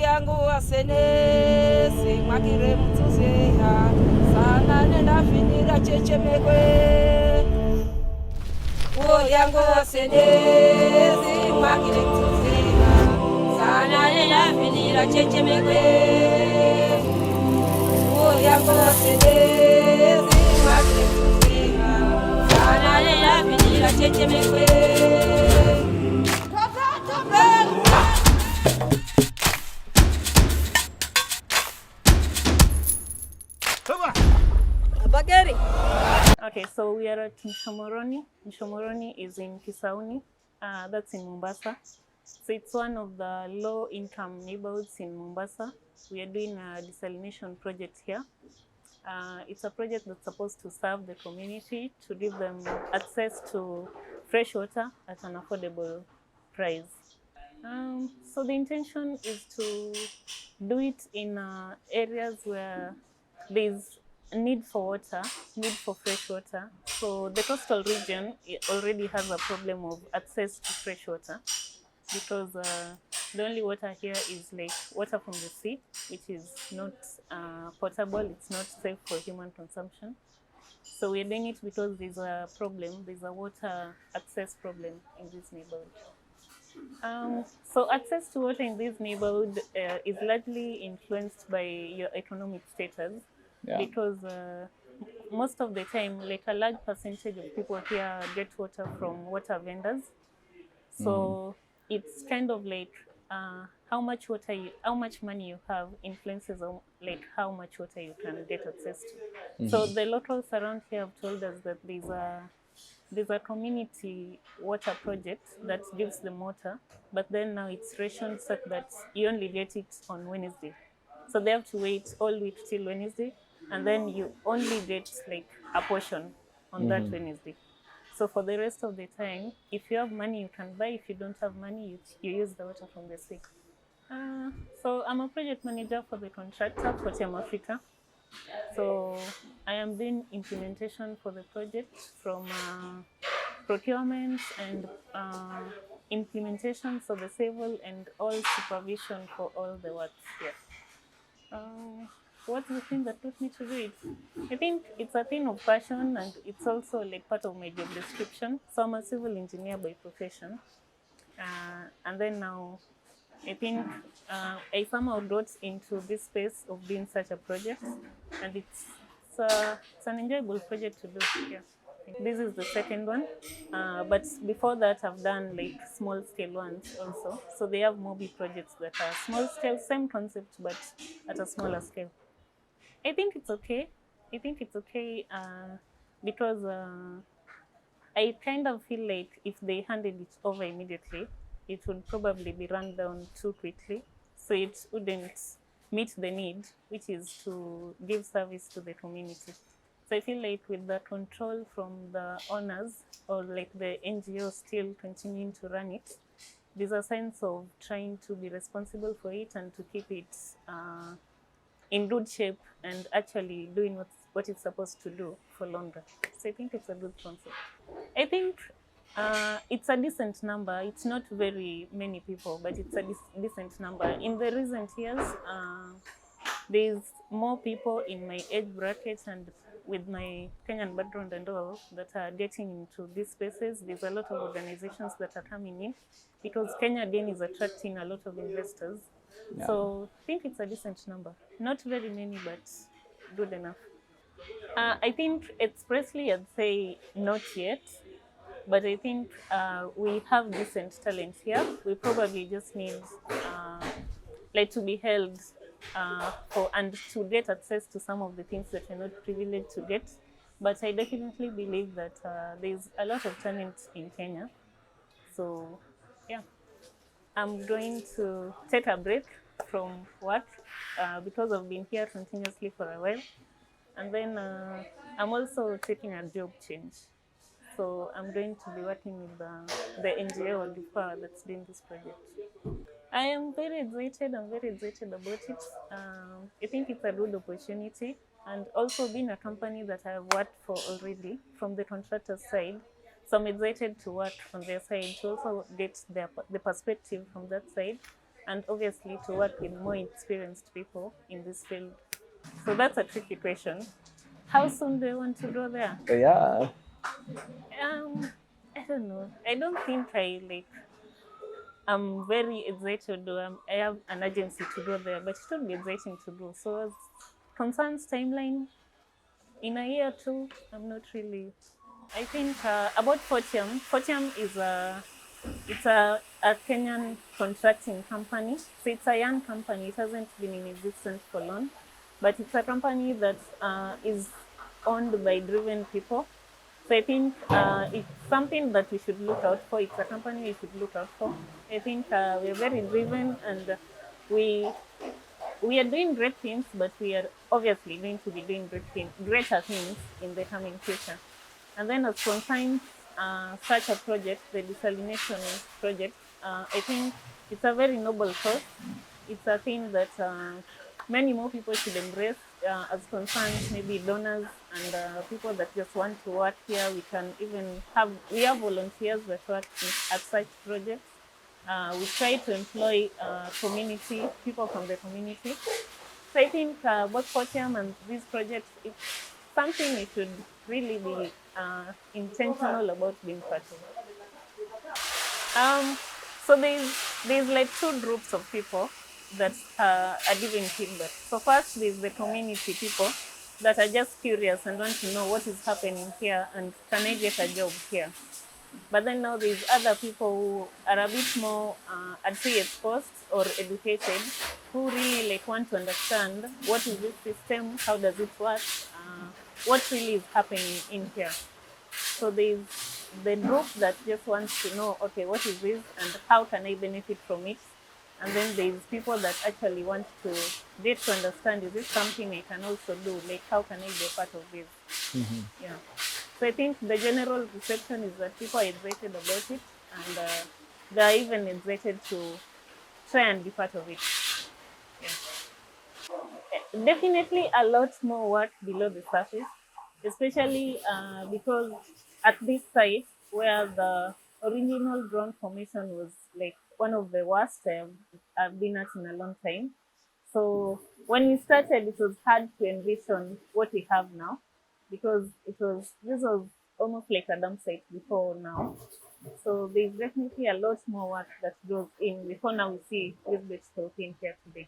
yangu wasenesi mwakire mtuzeha sana nena finira chechemekwe uo yangu wasenesi mwakire mtuzeha sana nena finira chechemekwe uo yangu wasenesi mwakire mtuzeha sana nena finira chechemekwe. Okay, so we are at Mshomoroni. Mshomoroni is in Kisauni, that's in Mombasa. So it's one of the low-income neighborhoods in Mombasa. We are doing a desalination project here. It's a project that's supposed to serve the community, to give them access to fresh water at an affordable price. So the intention is to do it in areas where there's need for water, need for fresh water. So the coastal region already has a problem of access to fresh water because the only water here is like water from the sea, which is not potable, it's not safe for human consumption. So we're doing it because there's a problem, there's a water access problem in this neighborhood. So access to water in this neighborhood is largely influenced by your economic status. Yeah. Because most of the time, like a large percentage of people here get water from water vendors. So it's kind of like how much money you have influences on like how much water you can get access to. So the locals around here have told us that there's a community water project that gives them water, but then now it's rationed such that you only get it on Wednesday. So they have to wait all week till Wednesday, and then you only get like a portion on that Wednesday. So for the rest of the time, if you have money, you can buy. If you don't have money, you use the water from the sea. So I'm a project manager for the contractor for Team Africa. So I am doing implementation for the project from procurement and implementation, so the civil and all supervision for all the works here. What's the thing that took me to do it? I think it's a thing of passion, and it's also like part of my job description. So I'm a civil engineer by profession. And then now I think I somehow got into this space of doing such a project, and it's an enjoyable project to do. Yeah. This is the second one, but before that I've done like small scale ones also. So they have MOBI projects that are small scale, same concept but at a smaller scale. I think it's okay. Because I kind of feel like if they handed it over immediately, it would probably be run down too quickly. So it wouldn't meet the need, which is to give service to the community. So I feel like with the control from the owners or like the NGO still continuing to run it, there's a sense of trying to be responsible for it and to keep it in good shape and actually doing what it's supposed to do for longer. So I think it's a good concept. I think it's a decent number. It's not very many people, but it's a decent number. In the recent years, there's more people in my age bracket and with my Kenyan background and all that are getting into these spaces. There's a lot of organizations that are coming in because Kenya again is attracting a lot of investors. Yeah. So I think it's a decent number. Not very many, but good enough. I think expressly I'd say not yet, but I think we have decent talent here. We probably just need like to be held for and to get access to some of the things that we're not privileged to get. But I definitely believe that there's a lot of talent in Kenya. So yeah, I'm going to take a break from work because I've been here continuously for a while. And then I'm also taking a job change. So I'm going to be working with the NGO or GivePower that's doing this project. I am very excited. I'm very excited about it. I think it's a good opportunity. And also being a company that I've worked for already from the contractor side. So I'm excited to work on their side to also get the perspective from that side and obviously to work with more experienced people in this field. So that's a tricky question. How soon do you want to go there? Yeah. I don't know. I don't think I'm very excited or I have an urgency to go there, but it would be exciting to go. So as concerns timeline, in a year or two, I'm not really. I think about Fortium. Fortium is a Kenyan contracting company. So it's a young company. It hasn't been in existence for long, but it's a company that is owned by driven people. So I think it's something that we should look out for. It's a company we should look out for. I think we're very driven and we we are doing great things, but we are obviously going to be doing greater things in the coming future. And then as concerns such a project, the desalination project, I think it's a very noble cause. It's a thing that many more people should embrace as concerns maybe donors and people that just want to work here. We have volunteers that work at such projects. We try to employ people from the community. So I think both Fortium and these projects, it's something we should really be intentional about being part of. So there's like two groups of people that are giving feedback. So first, there's the community people that are just curious and want to know what is happening here and can I get a job here. But then now there's other people who are a bit more, I'd say, exposed or educated, who really like want to understand what is this system, how does it work, what really is happening in here. So there's the group that just wants to know, okay, what is this and how can I benefit from it? And then there's people that actually want to get to understand, is this something I can also do? Like, how can I be a part of this? Mm-hmm. Yeah. So I think the general reception is that people are excited about it and they're even excited to try and be part of it. Yeah. Definitely a lot more work below the surface, especially because at this site where the original ground formation was like one of the worst I've been at in a long time. So when we started, it was hard to envision what we have now because this was almost like a dump site before now. So there's definitely a lot more work that goes in before now we see this beautiful thing here today.